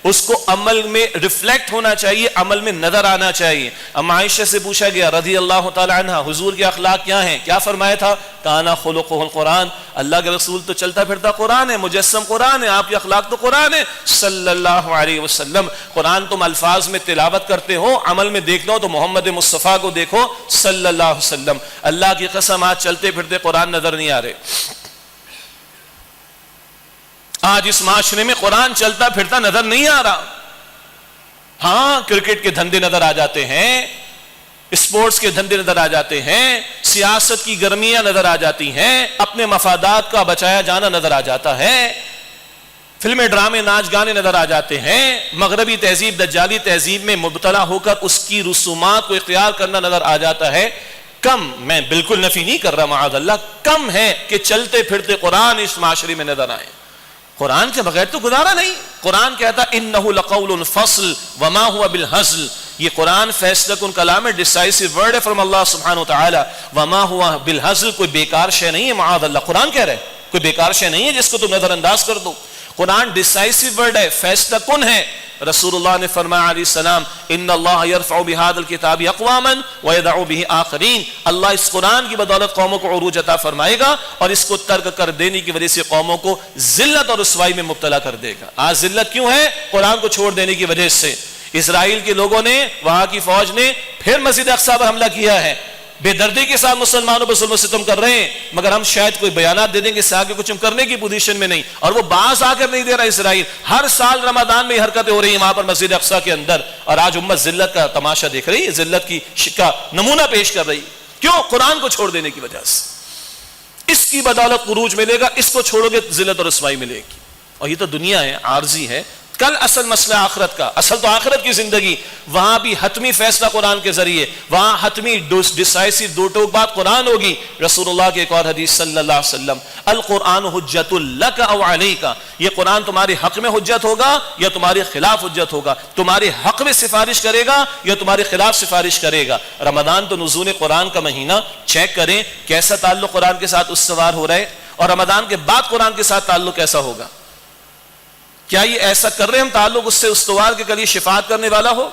اس کو عمل میں ریفلیکٹ ہونا چاہیے، عمل میں نظر آنا چاہیے. ام عائشہ سے پوچھا گیا رضی اللہ تعالی عنہ حضور کے اخلاق کیا ہیں؟ کیا فرمایا تھا؟ کانا خلقہ القرآن، اللہ کے رسول تو چلتا پھرتا قرآن ہے، مجسم قرآن ہے، آپ کے اخلاق تو قرآن ہے صلی اللہ علیہ وسلم. قرآن تم الفاظ میں تلاوت کرتے ہو، عمل میں دیکھنا ہو تو محمد مصطفیٰ کو دیکھو صلی اللہ علیہ وسلم. اللہ کی قسم آج چلتے پھرتے قرآن نظر نہیں آ رہے. آج اس معاشرے میں قرآن چلتا پھرتا نظر نہیں آ رہا. ہاں کرکٹ کے دھندے نظر آ جاتے ہیں، اسپورٹس کے دھندے نظر آ جاتے ہیں، سیاست کی گرمیاں نظر آ جاتی ہیں، اپنے مفادات کا بچایا جانا نظر آ جاتا ہے، فلمیں ڈرامے ناچ گانے نظر آ جاتے ہیں، مغربی تہذیب دجالی تہذیب میں مبتلا ہو کر اس کی رسومات کو اختیار کرنا نظر آ جاتا ہے. کم، میں بالکل نفی نہیں کر رہا معاذ اللہ، کم ہے کہ چلتے پھرتے قرآن اس معاشرے میں نظر آئے. قرآن کے بغیر تو گزارا نہیں. قرآن کہتا انہ لقول فصل وما هو بالهزل، یہ قرآن فیصلہ کن کلام ہے، ڈیسائسو ورڈ ہے فرام اللہ سبحانہ وتعالی. وما هو بالهزل، کوئی بیکار شے نہیں ہے معاذ اللہ. قرآن کہہ رہا ہے کوئی بیکار شے نہیں ہے جس کو تم نظر انداز کر دو. قرآن ڈیسائسو ورڈ ہے، فیصلہ کن ہے. رسول اللہ نے فرمایا علیہ السلام ان اللہ یرفع بهذا الكتاب اقواما ويدع به آخرین، اللہ اس قرآن کی بدولت قوموں کو عروج عطا فرمائے گا اور اس کو ترک کر دینے کی وجہ سے قوموں کو ذلت اور رسوائی میں مبتلا کر دے گا. آج ذلت کیوں ہے؟ قرآن کو چھوڑ دینے کی وجہ سے. اسرائیل کے لوگوں نے، وہاں کی فوج نے پھر مسجد اقصی پر حملہ کیا ہے، بے دردی کے ساتھ مسلمانوں پر ظلم و ستم کر رہے ہیں، مگر ہم شاید کوئی بیانات دے دیں گے اس سے آگے کچھ ہم کرنے کی پوزیشن میں نہیں. اور وہ باز آ کر نہیں دے رہا اسرائیل. ہر سال رمضان میں حرکتیں ہو رہی ہیں وہاں پر مسجد اقصی کے اندر، اور آج امت ذلت کا تماشا دیکھ رہی ہے، ذلت کی کا نمونہ پیش کر رہی. کیوں؟ قرآن کو چھوڑ دینے کی وجہ سے. اس کی بدولت عروج ملے گا، اس کو چھوڑو گے ذلت اور رسوائی ملے گی. اور یہ تو دنیا ہے، عارضی ہے، کل اصل مسئلہ آخرت کا، اصل تو آخرت کی زندگی، وہاں بھی حتمی فیصلہ قرآن کے ذریعے، وہاں حتمی ڈیسائسو دو ٹوک بات قرآن ہوگی۔ رسول اللہ کی ایک اور حدیث صلی اللہ علیہ وسلم، القرآن حجت لک او علیک، یہ قرآن تمہارے حق میں حجت ہوگا یا تمہارے خلاف حجت ہوگا، تمہارے حق میں سفارش کرے گا یا تمہارے خلاف سفارش کرے گا۔ رمضان تو نزول قرآن کا مہینہ، چیک کریں کیسا تعلق قرآن کے ساتھ استوار ہو رہا ہے، اور رمضان کے بعد قرآن کے ساتھ تعلق کیسا ہوگا۔ کیا یہ ایسا کر رہے ہم تعلق اس سے استوار کے کلیے شفاعت کرنے والا ہو،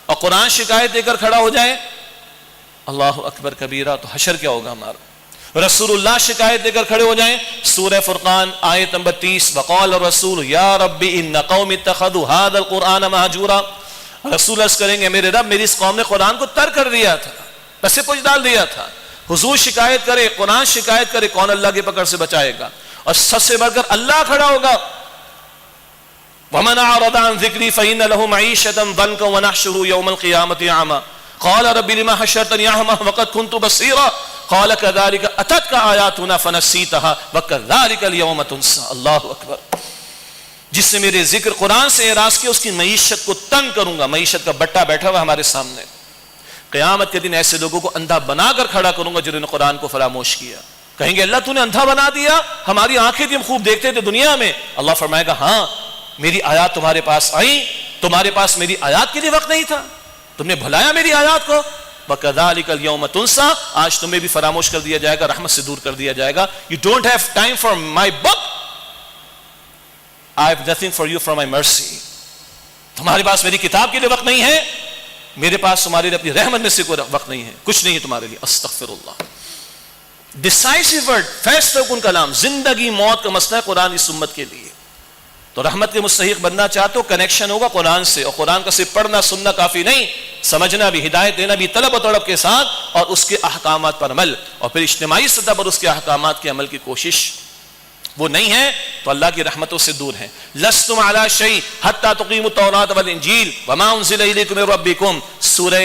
اور قرآن شکایت دے کر کھڑا ہو جائے، اللہ اکبر کبیرہ، تو حشر کیا ہوگا ہمارا۔ رسول اللہ شکایت دے کر کھڑے ہو جائیں، سورہ فرقان آیت نمبر 30، وقال الرسول یا رب ان قوم اتخذوا هذا القرآن مہجورا، رسول عرض کریں گے میرے رب میری اس قوم نے قرآن کو ترک کر دیا تھا، پس پوچھ ڈال دیا تھا۔ حضور شکایت کرے، قرآن شکایت کرے، کون اللہ کی پکڑ سے بچائے گا؟ اور سب سے بڑھ کر اللہ کھڑا ہوگا، وَمَنْ أَعْرَضَ عَنْ ذِكْرِي فَإِنَّ لَهُ مَعِيشَةً ضَنْكًا وَنَحْشُرُهُ يَوْمَ الْقِيَامَةِ أَعْمَى قَالَ رَبِّ لِمَ حَشَرْتَنِي أَعْمَى وَقَدْ كُنْتُ بَصِيرًا قَالَ كَذَلِكَ أَتَتْكَ آيَاتُنَا فَنَسِيتَهَا وَكَذَلِكَ الْيَوْمَ تُنسَى۔ اللہ اکبر، جس نے میرے ذکر قرآن سے اعراض کیا اس کی معیشت کو تنگ کروں گا۔ معیشت کا بٹا بیٹھا ہوا ہمارے سامنے، قیامت کے دن ایسے لوگوں کو اندھا بنا کر کھڑا کروں گا جنہوں نے قرآن کو فراموش کیا۔ کہیں گے اللہ تو نے اندھا بنا دیا، ہماری آنکھیں تھی ہم خوب دیکھتے تھے دنیا میں۔ اللہ فرمائے گا ہاں میری آیات تمہارے پاس آئیں، تمہارے پاس میری آیات کے لیے وقت نہیں تھا، تم نے بھلایا میری آیات کو۔ وَكَذَلِكَ الْيَوْمَ تُنسَى، آج تمہیں بھی فراموش کر دیا جائے گا، رحمت سے دور کر دیا جائے گا۔ You don't have time for my book, I have nothing for you from my mercy۔ تمہارے پاس میری کتاب کے لیے وقت نہیں ہے، میرے پاس تمہارے لیے اپنی رحمت میں سے کوئی وقت نہیں ہے، کچھ نہیں ہے تمہارے لیے۔ استغفر اللہ۔ ڈیسائسو ورڈ، فیصلہ کن کلام، زندگی موت کا مسئلہ ہے قرآن اس امت کے لیے۔ تو رحمت کے مستحق بننا چاہتے ہو، کنیکشن ہوگا قرآن سے، اور قرآن کا صرف پڑھنا سننا کافی نہیں، سمجھنا بھی، ہدایت دینا بھی طلب و طلب کے ساتھ، اور اس کے احکامات پر عمل، اور پھر اجتماعی سطح پر اس کے احکامات کے عمل کی کوشش وہ نہیں ہے تو اللہ کی رحمتوں سے دور ہیں۔ لستم علی شیء حتی تقیموا التوراۃ والانجیل وما انزل الیکم من ربکم، سورہ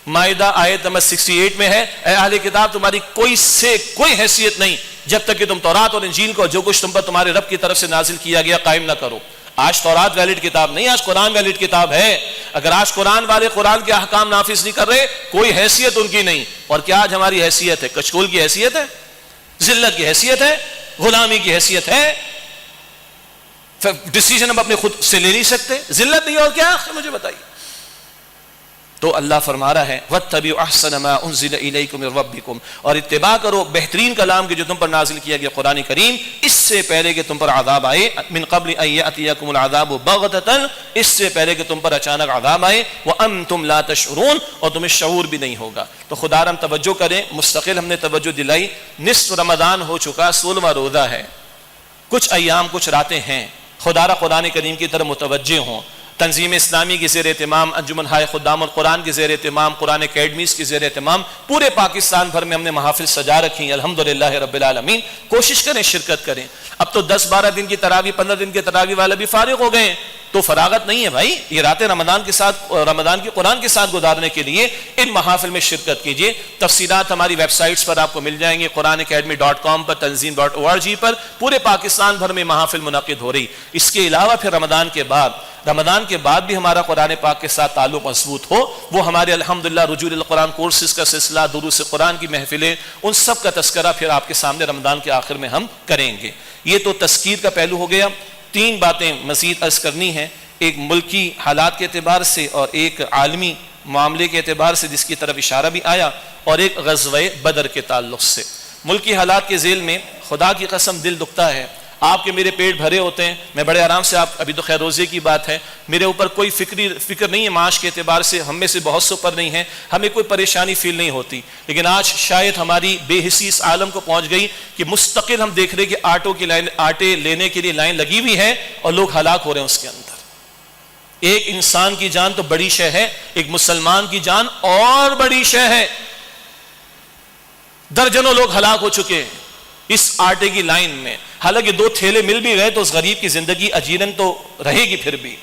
مائدہ آیت نمبر 68 میں ہے، اے اہل کتاب تمہاری کوئی سے کوئی حیثیت نہیں جب تک کہ تم تورات اور انجیل کو جو کچھ تم پر تمہارے رب کی طرف سے نازل کیا گیا قائم نہ کرو۔ آج تورات ویلڈ کتاب نہیں، آج قرآن ویلڈ کتاب ہے۔ اگر آج قرآن والے قرآن کے احکام نافذ نہیں کر رہے، کوئی حیثیت ان کی نہیں۔ اور کیا آج ہماری حیثیت ہے؟ کچکول کی حیثیت ہے، ذلت کی حیثیت ہے، غلامی کی حیثیت ہے، ڈیسیژن ہم اپنے خود سے لے نہیں سکتے، ذلت نہیں اور کیا؟ مجھے بتائیے۔ تو اللہ فرما رہا ہے وَاتَّبِعُوا أَحْسَنَ مَا أُنزِلَ إِلَيْكُم مِّن رَّبِّكُم، اور اتباع کرو بہترین کلام کے جو تم پر نازل کیا گیا قرآن کریم، اس سے پہلے کہ تم پر عذاب آئے، من قبل ان یأتیکم العذاب بغتۃ، اس سے پہلے کہ تم پر اچانک عذاب آئے، وانتم لا تشعرون، اور تمہیں شعور بھی نہیں ہوگا۔ تو خدارم توجہ کریں، مستقل ہم نے توجہ دلائی، نصف رمضان ہو چکا، 16واں روزہ ہے، کچھ ایام کچھ راتیں ہیں، خدارہ قرآن کریم کی طرف متوجہ ہوں۔ تنظیم اسلامی کی زیر اہتمام، انجمن ہائے خدام القرآن کی زیر اہتمام، قرآن اکیڈمیز کی زیر اہتمام، پورے پاکستان بھر میں ہم نے محافل سجا رکھی ہیں الحمدللہ رب العالمین۔ کوشش کریں، شرکت کریں۔ اب تو 10-12 دن کی تراویح، 15 دن کی تراویح والا بھی فارغ ہو گئے، تو فراغت نہیں ہے بھائی، یہ راتیں رمضان کے ساتھ، رمضان کی قرآن کے ساتھ گزارنے کے لیے ان محافل میں شرکت کیجیے۔ تفصیلات ہماری ویب سائٹس پر آپ کو مل جائیں گے، قرآن اکیڈمی.com پر، تنظیم.org پر، پورے پاکستان بھر میں محافل منعقد ہو رہی۔ اس کے علاوہ پھر رمضان کے بعد بھی ہمارا قرآن پاک کے ساتھ تعلق مضبوط ہو، وہ ہمارے الحمدللہ رجوع القرآن کورسز کا سلسلہ، دروس قرآن کی محفلیں، ان سب کا تذکرہ پھر آپ کے سامنے رمضان کے آخر میں ہم کریں گے۔ یہ تو تذکیر کا پہلو ہو گیا۔ 3 باتیں مزید عرض کرنی ہیں، ایک ملکی حالات کے اعتبار سے اور ایک عالمی معاملے کے اعتبار سے جس کی طرف اشارہ بھی آیا، اور ایک غزوہ بدر کے تعلق سے۔ ملکی حالات کے ذیل میں خدا کی قسم دل دکھتا ہے، آپ کے میرے پیٹ بھرے ہوتے ہیں، میں بڑے آرام سے، آپ ابھی تو خیر روزے کی بات ہے، میرے اوپر کوئی فکر نہیں ہے، معاش کے اعتبار سے ہم میں سے بہت سے اوپر نہیں ہے، ہمیں کوئی پریشانی فیل نہیں ہوتی، لیکن آج شاید ہماری بے حسی اس عالم کو پہنچ گئی کہ مستقل ہم دیکھ رہے کہ آٹے لینے کے لیے لائن لگی ہوئی ہے اور لوگ ہلاک ہو رہے ہیں اس کے اندر۔ ایک انسان کی جان تو بڑی شے ہے، ایک مسلمان کی جان اور بڑی شے ہے۔ درجنوں لوگ ہلاک ہو چکے ہیں اس آٹے کی لائن میں، حالانکہ 2 تھیلے مل بھی گئے تو اس غریب کی زندگی اجیرن تو رہے گی پھر بھی۔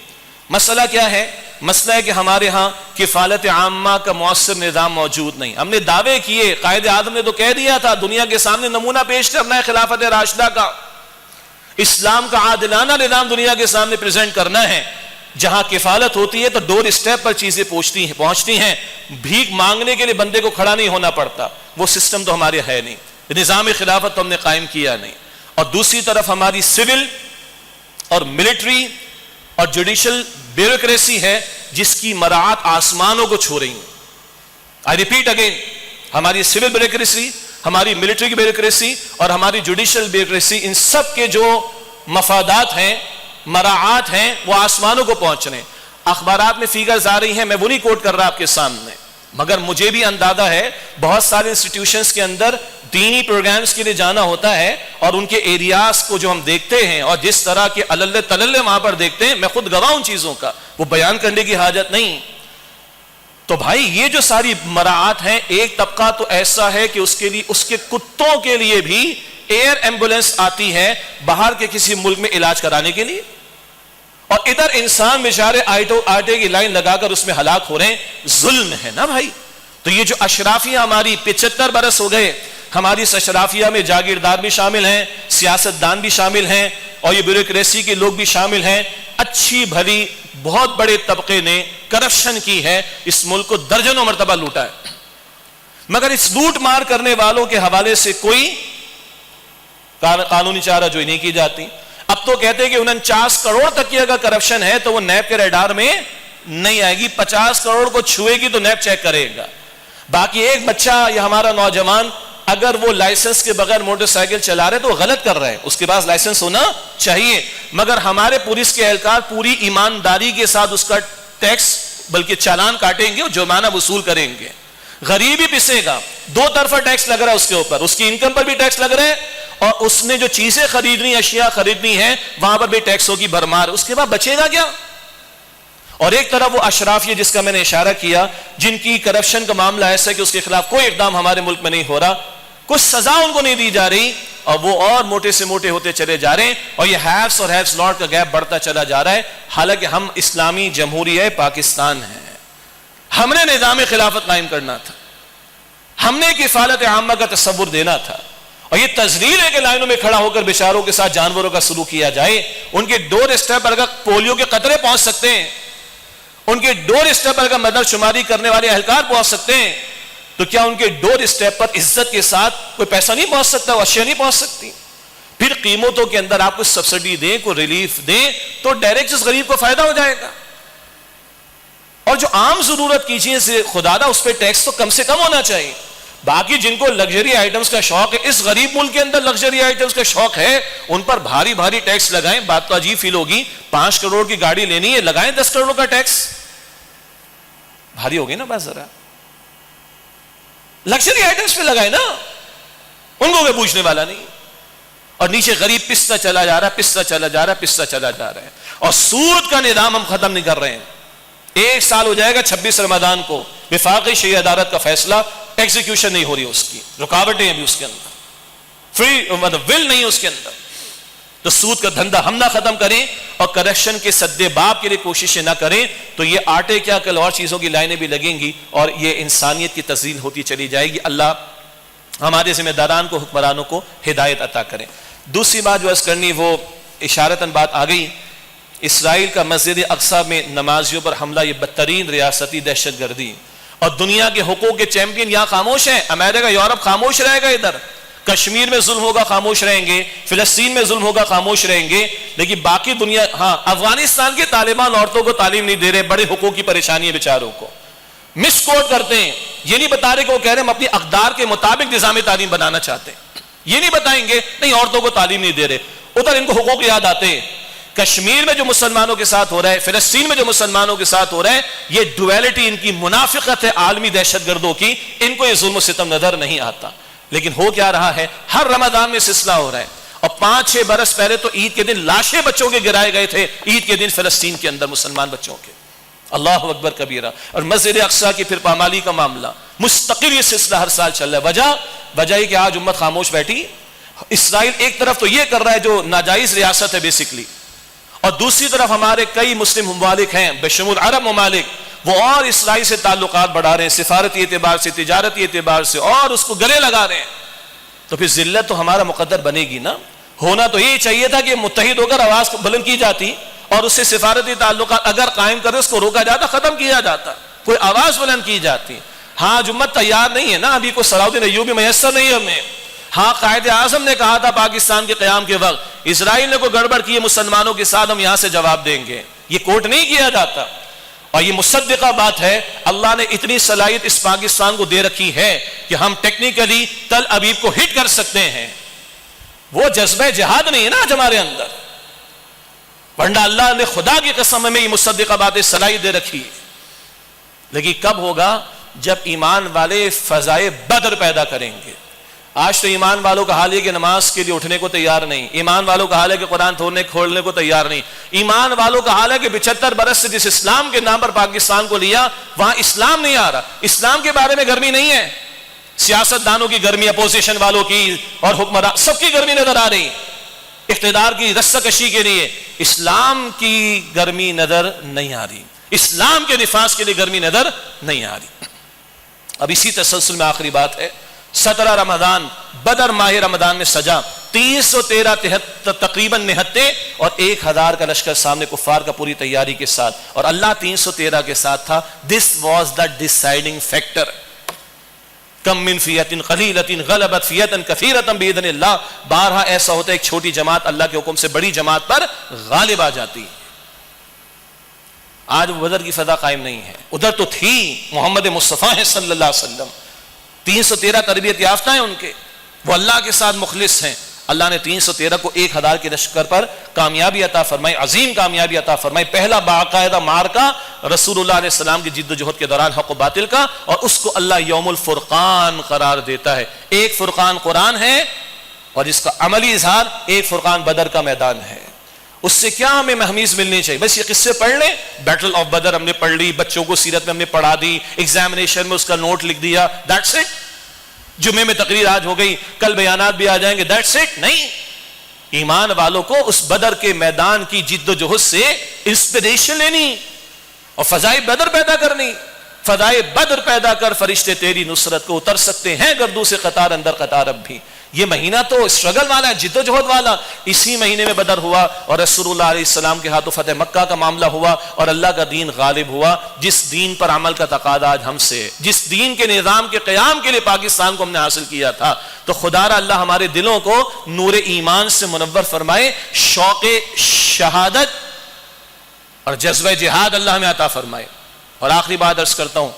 مسئلہ کیا ہے؟ مسئلہ ہے کہ ہمارے ہاں کفالت عامہ کا مؤثر نظام موجود نہیں۔ ہم نے دعوے کیے، قائد اعظم نے تو کہہ دیا تھا دنیا کے سامنے نمونہ پیش کرنا ہے خلافت راشدہ کا، اسلام کا عادلانہ نظام دنیا کے سامنے پریزنٹ کرنا ہے. جہاں کفالت ہوتی ہے تو ڈور اسٹیپ پر چیزیں پہنچتی ہیں, بھیک مانگنے کے لیے بندے کو کھڑا نہیں ہونا پڑتا. وہ سسٹم تو ہمارے ہے نہیں, نظام خلافت تو ہم نے قائم کیا نہیں. اور دوسری طرف ہماری سول اور ملٹری اور جوڈیشل بیوروکریسی ہے جس کی مراعات آسمانوں کو چھو رہی ہیں. آئی ریپیٹ اگین, ہماری سول بیوروکریسی, ہماری ملٹری کی بیوروکریسی اور ہماری جوڈیشل بیوروکریسی, ان سب کے جو مفادات ہیں, مراعات ہیں, وہ آسمانوں کو پہنچ رہے ہیں. اخبارات میں فیگرز آ رہی ہیں, میں وہ نہیں کوٹ کر رہا آپ کے سامنے, مگر مجھے بھی اندازہ ہے بہت سارے انسٹیٹیوشنز کے اندر دینی پروگرامز کے لیے جانا ہوتا ہے, اور ان کے ایریاز کو جو ہم دیکھتے ہیں اور جس طرح کے علل تلل وہاں پر دیکھتے ہیں, میں خود گواہ ان چیزوں کا, وہ بیان کرنے کی حاجت نہیں. تو بھائی یہ جو ساری مراعات ہیں, ایک طبقہ تو ایسا ہے کہ اس کے لیے, اس کے کتوں کے لیے بھی ایئر ایمبولینس آتی ہے باہر کے کسی ملک میں علاج کرانے کے لیے, اور ادھر انسان بیچارے آٹے کی لائن لگا کر اس میں ہلاک ہو رہے ہیں. ظلم ہے نا بھائی. تو یہ جو اشرافیہ ہماری 75 برس ہو گئے, ہماری اس اشرافیہ میں جاگیردار بھی شامل ہیں, سیاستدان بھی شامل ہیں, اور یہ بیوروکریسی کے لوگ بھی شامل ہیں. اچھی بھلی بہت بڑے طبقے نے کرپشن کی ہے, اس ملک کو درجنوں مرتبہ لوٹا ہے, مگر اس لوٹ مار کرنے والوں کے حوالے سے کوئی قانونی چارہ جوئی نہیں کی جاتی. اب تو کہتے ہیں کہ 49 کروڑ تک کی اگر کرپشن ہے تو وہ نیب کے ریڈار میں نہیں آئے گی, 50 کروڑ کو چھوئے گی تو نیب چیک کرے گا. باقی ایک بچہ یا ہمارا نوجوان اگر وہ لائسنس کے بغیر موٹر سائیکل چلا رہے تو وہ غلط کر رہے ہیں, اس کے پاس لائسنس ہونا چاہیے, مگر ہمارے پولیس کے اہلکار پوری ایمانداری کے ساتھ اس کا ٹیکس بلکہ چالان کاٹیں گے اور جرمانہ وصول کریں گے. غریب ہی پسے گا, دو طرفہ ٹیکس لگ رہا ہے اس کے اوپر, اس کی انکم پر بھی ٹیکس لگ رہا ہے, اور اس نے جو چیزیں خریدنی, اشیاء خریدنی ہیں وہاں پر بھی ٹیکسوں کی بھرمار. اس کے بعد بچے گا کیا؟ اور ایک طرف وہ اشراف, یہ جس کا میں نے اشارہ کیا, جن کی کرپشن کا معاملہ ایسا ہے کہ اس کے خلاف کوئی اقدام ہمارے ملک میں نہیں ہو رہا, کچھ سزا ان کو نہیں دی جا رہی, اور وہ اور موٹے سے موٹے ہوتے چلے جا رہے ہیں, اور یہ ہیوس اور ہیوس ناٹ کا گیپ بڑھتا چلا جا رہا ہے. حالانکہ ہم اسلامی جمہوریہ پاکستان ہیں, ہم نے نظام خلافت قائم کرنا تھا, ہم نے کفالت عامہ کا تصور دینا تھا, اور یہ تذلیل ہے کہ لائنوں میں کھڑا ہو کر بیچاروں کے ساتھ جانوروں کا سلوک کیا جائے. ان کے ڈور اسٹیپ پر اگر پولیو کے قطرے پہنچ سکتے ہیں, ان کے ڈور اسٹیپ پر اگر مدد شماری کرنے والے اہلکار پہنچ سکتے ہیں, تو کیا ان کے ڈور اسٹیپ پر عزت کے ساتھ کوئی پیسہ نہیں پہنچ سکتا, وہ اشیاء نہیں پہنچ سکتی؟ پھر قیمتوں کے اندر آپ کو سبسڈی دیں, کوئی ریلیف دیں, تو ڈائریکٹ اس غریب کو فائدہ ہو جائے گا. اور جو عام ضرورت کی چیزیں خدا دا, اس پہ ٹیکس تو کم سے کم ہونا چاہیے. باقی جن کو لگژری آئٹمز کا شوق ہے, اس غریب ملک کے اندر لگژری آئٹمز کا شوق ہے, ان پر بھاری بھاری ٹیکس لگائیں. بات تو عجیب فیل ہوگی, 5 کروڑ کی گاڑی لینی ہے, لگائیں 10 کروڑ کا ٹیکس, بھاری ہوگی نا بات ذرا. لگژری آئٹمز پہ لگائیں نا, ان کو کوئی پوچھنے والا نہیں. اور نیچے غریب پستا چلا جا رہا ہے, پستا چلا جا رہا ہے, پستا چلا جا رہا ہے. اور سود کا نظام ہم ختم نہیں کر رہے ہیں. 1 سال ہو جائے گا 26 رمضان کو, وفاقی شرعی عدالت کا فیصلہ, ایگزیکیوشن نہیں ہو رہی, اس کی رکاوٹیں ہیں بھی اس کے اندر, فری مطلب ول نہیں اس کے اندر. تو سود کا دھندا ہم نہ ختم کریں اور کرپشن کے سدے باب کے لیے کوششیں نہ کریں, تو یہ آٹے کیا کل اور چیزوں کی لائنیں بھی لگیں گی, اور یہ انسانیت کی تذلیل ہوتی چلی جائے گی. اللہ ہمارے ذمہ داران کو, حکمرانوں کو ہدایت عطا کریں. دوسری بات جو عرض کرنی, وہ اشارتاً بات آ گئی, اسرائیل کا مسجد اقصی میں نمازیوں پر حملہ, یہ بدترین ریاستی دہشت گردی, اور دنیا کے حقوق کے چیمپئن یہاں خاموش ہیں. امریکہ, یورپ خاموش رہے گا, ادھر کشمیر میں ظلم ہوگا خاموش رہیں گے, فلسطین میں ظلم ہوگا خاموش رہیں گے, لیکن باقی دنیا, ہاں افغانستان کے طالبان عورتوں کو تعلیم نہیں دے رہے, بڑے حقوق کی پریشانی ہے بیچاروں کو, مس کوٹ کرتے ہیں, یہ نہیں بتا رہے کہ وہ کہہ رہے ہیں ہم اپنی اقدار کے مطابق نظام تعلیم بنانا چاہتے ہیں, یہ نہیں بتائیں گے نہیں عورتوں کو تعلیم نہیں دے رہے, ادھر ان کو حقوق یاد آتے ہیں. کشمیر میں جو مسلمانوں کے ساتھ ہو رہا ہے, فلسطین میں جو مسلمانوں کے ساتھ ہو رہا ہے, یہ ڈویلٹی ان کی منافقت ہے عالمی دہشت گردوں کی, ان کو یہ ظلم و ستم نظر نہیں آتا. لیکن ہو کیا رہا ہے, ہر رمضان میں سلسلہ ہو رہا ہے, اور 5-6 برس پہلے تو عید کے دن لاشیں بچوں کے گرائے گئے تھے, عید کے دن فلسطین کے اندر مسلمان بچوں کے, اللہ اکبر کبیرہ. اور مسجد اقصی کی پھر پامالی کا معاملہ, مستقل یہ سلسلہ ہر سال چل رہا ہے. وجہ یہ کہ آج امت خاموش بیٹھی. اسرائیل ایک طرف تو یہ کر رہا ہے جو ناجائز ریاست ہے بیسکلی, اور دوسری طرف ہمارے کئی مسلم ممالک ہیں بشمول عرب ممالک, وہ اور اسرائیل سے تعلقات بڑھا رہے ہیں, سفارتی اعتبار سے, تجارتی اعتبار سے, اور اس کو گلے لگا رہے ہیں. تو پھر ذلت تو ہمارا مقدر بنے گی نا. ہونا تو یہ چاہیے تھا کہ متحد ہو کر آواز بلند کی جاتی اور اس سے سفارتی تعلقات اگر قائم کرے اس کو روکا جاتا، ختم کیا جاتا، کوئی آواز بلند کی جاتی. ہاں جمت تیار نہیں ہے نا ابھی، کوئی صلاح الدین ایوبی میسر نہیں ہے ہمیں. ہاں قائد اعظم نے کہا تھا پاکستان کے قیام کے وقت اسرائیل نے کوئی گڑبڑ کی ہے مسلمانوں کے ساتھ، ہم یہاں سے جواب دیں گے. یہ کوٹ نہیں کیا جاتا. اور یہ مصدقہ بات ہے، اللہ نے اتنی صلاحیت اس پاکستان کو دے رکھی ہے کہ ہم ٹیکنیکلی تل ابیب کو ہٹ کر سکتے ہیں. وہ جذبہ جہاد نہیں ہے نا آج ہمارے اندر، ورنہ اللہ نے خدا کی قسم میں یہ مصدقہ باتیں صلاحیت دے رکھی. لیکن کب ہوگا؟ جب ایمان والے فضائے بدر پیدا کریں گے. آج تو ایمان والوں کا حال ہے کہ نماز کے لیے اٹھنے کو تیار نہیں، ایمان والوں کا حال ہے کہ قرآن کھولنے کو تیار نہیں، ایمان والوں کا حال ہے کہ 75 برس سے جس اسلام کے نام پر پاکستان کو لیا وہاں اسلام نہیں آ رہا. اسلام کے بارے میں گرمی نہیں ہے، سیاست دانوں کی گرمی، اپوزیشن والوں کی اور حکمراں سب کی گرمی نظر آ رہی. اقتدار کی رسہ کشی کے لیے اسلام کی گرمی نظر نہیں آ رہی، اسلام کے نفاذ کے لیے گرمی نظر نہیں آ رہی. اب اسی تسلسل میں آخری بات ہے، 17 رمضان بدر ماہ رمضان میں سجا، 313 تقریباً نہتے اور 1000 کا لشکر سامنے کفار کا پوری تیاری کے ساتھ، اور اللہ 313 کے ساتھ تھا. This was the ڈیسائیڈنگ factor. کم من فیۃ قلیلۃ غلبت فیۃ کثیرۃ باذن اللہ. بارہا ایسا ہوتا ہے ایک چھوٹی جماعت اللہ کے حکم سے بڑی جماعت پر غالب آ جاتی ہے. آج وہ بدر کی فضا قائم نہیں ہے. ادھر تو تھی محمد مصطفیٰ ہے صلی اللہ علیہ وسلم، 313 تربیت یافتہ ہیں ان کے، وہ اللہ کے ساتھ مخلص ہیں. اللہ نے 313 کو 1000 کے لشکر پر کامیابی عطا فرمائی، عظیم کامیابی عطا فرمائی. پہلا باقاعدہ مارکا رسول اللہ علیہ السلام کی جد و جہد کے دوران حق و باطل کا، اور اس کو اللہ یوم الفرقان قرار دیتا ہے. ایک فرقان قرآن ہے اور اس کا عملی اظہار ایک فرقان بدر کا میدان ہے. اس سے کیا ہمیں محمیز ملنی چاہیے؟ بس یہ قصے پڑھ لیں. بیٹل آف بدر ہم نے پڑھ لی، بچوں کو سیرت میں ہم نے پڑھا دی، ایگزامینیشن میں اس کا نوٹ لکھ دیا، دیٹس اٹ. جمعے میں تقریر آج ہو گئی، کل بیانات بھی آ جائیں گے، دیٹس اٹ. نہیں، ایمان والوں کو اس بدر کے میدان کی جد و جہد سے انسپریشن لینی اور فضائے بدر پیدا کرنی. فضائے بدر پیدا کر فرشتے تیری نصرت کو اتر سکتے ہیں گردوں سے قطار اندر قطار. اب بھی یہ مہینہ تو اسٹرگل والا ہے، جد و جہد والا. اسی مہینے میں بدر ہوا اور رسول اللہ علیہ السلام کے ہاتھوں فتح مکہ کا معاملہ ہوا اور اللہ کا دین غالب ہوا. جس دین پر عمل کا تقاضا آج ہم سے، جس دین کے نظام کے قیام کے لیے پاکستان کو ہم نے حاصل کیا تھا، تو خدا را اللہ ہمارے دلوں کو نور ایمان سے منور فرمائے، شوق شہادت اور جذبہ جہاد اللہ ہمیں عطا فرمائے. اور آخری بات عرض کرتا ہوں،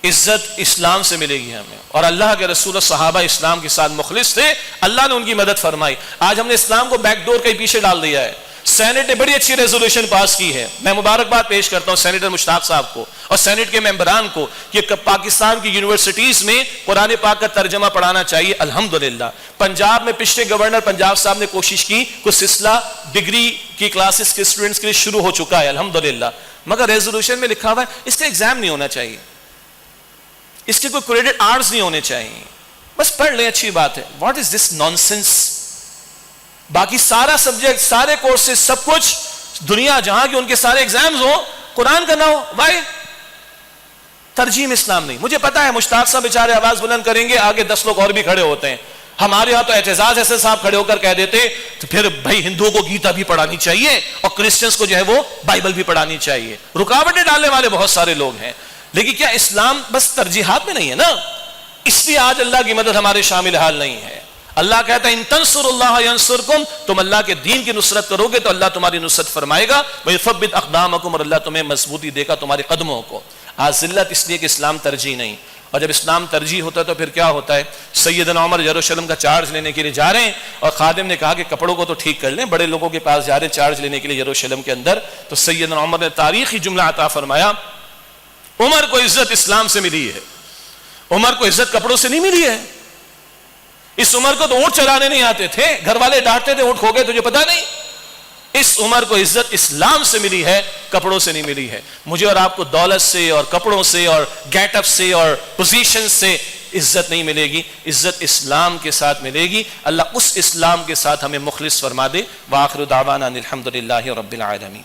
عزت اسلام سے ملے گی ہمیں، اور اللہ کے رسول صحابہ اسلام کے ساتھ مخلص تھے، اللہ نے ان کی مدد فرمائی. آج ہم نے اسلام کو بیک ڈور کے پیچھے ڈال دیا ہے. سینٹ نے بڑی اچھی ریزولوشن پاس کی ہے، میں مبارکباد پیش کرتا ہوں سینیٹر مشتاق صاحب کو اور سینٹ کے ممبران کو کہ پاکستان کی یونیورسٹیز میں قرآن پاک کا ترجمہ پڑھانا چاہیے. الحمدللہ پنجاب میں پچھلے گورنر پنجاب صاحب نے کوشش کی، کچھ سلسلہ ڈگری کی کلاسز کے اسٹوڈنٹس کے لیے شروع ہو چکا ہے الحمدللہ، مگر ریزولوشن میں لکھا ہوا ہے اس کا ایگزام نہیں ہونا چاہیے، اس کے کوئی کریڈٹ آرٹس نہیں ہونے چاہیے. بس پڑھ لیں، اچھی بات ہے. What is this nonsense? باقی سارا سبجیکٹ، سارے کورسز، سب کچھ دنیا جہاں کے ان کے سارے ایگزامز ہوں، قرآن کا نہ ہو. وائی؟ ترجیح میں اسلام نہیں. مجھے پتا ہے مشتاق صاحب بیچارے آواز بلند کریں گے، آگے 10 لوگ اور بھی کھڑے ہوتے ہیں. ہمارے یہاں تو اعتزاز ایسے صاحب کھڑے ہو کر کہہ دیتے تو پھر بھائی ہندوؤں کو گیتا بھی پڑھانی چاہیے اور کرسچنس کو جو ہے وہ بائبل بھی پڑھانی چاہیے. رکاوٹیں ڈالنے والے بہت سارے لوگ ہیں، لیکن کیا اسلام بس ترجیحات میں نہیں ہے نا؟ اس لیے آج اللہ کی مدد ہمارے شامل حال نہیں ہے. اللہ کہتا ہے ان تنصر اللہ ینصرکم، تم اللہ کے دین کی نصرت کرو گے تو اللہ تمہاری نصرت فرمائے گا. ویثبت اقدامکم، اور اللہ تمہیں مضبوطی دے گا تمہارے قدموں کو. آج ذلت اس لیے کہ اسلام ترجیح نہیں، اور جب اسلام ترجیح ہوتا ہے تو پھر کیا ہوتا ہے؟ سیدنا عمر یروشلم کا چارج لینے کے لیے جا رہے ہیں اور خادم نے کہا کہ کپڑوں کو تو ٹھیک کر لیں، بڑے لوگوں کے پاس جا رہے ہیں چارج لینے کے لیے یروشلم کے اندر. تو سیدنا عمر نے تاریخی جملہ عطا فرمایا، عمر کو عزت اسلام سے ملی ہے، عمر کو عزت کپڑوں سے نہیں ملی ہے. اس عمر کو تو اونٹ چلانے نہیں آتے تھے، گھر والے ڈانٹتے تھے اونٹ کھو گئے تجھے پتا نہیں. اس عمر کو عزت اسلام سے ملی ہے، کپڑوں سے نہیں ملی ہے. مجھے اور آپ کو دولت سے اور کپڑوں سے اور گیٹ اپ سے اور پوزیشن سے عزت نہیں ملے گی، عزت اسلام کے ساتھ ملے گی. اللہ اس اسلام کے ساتھ ہمیں مخلص فرما دے. وآخر دعوانا الحمدللہ رب العالمین.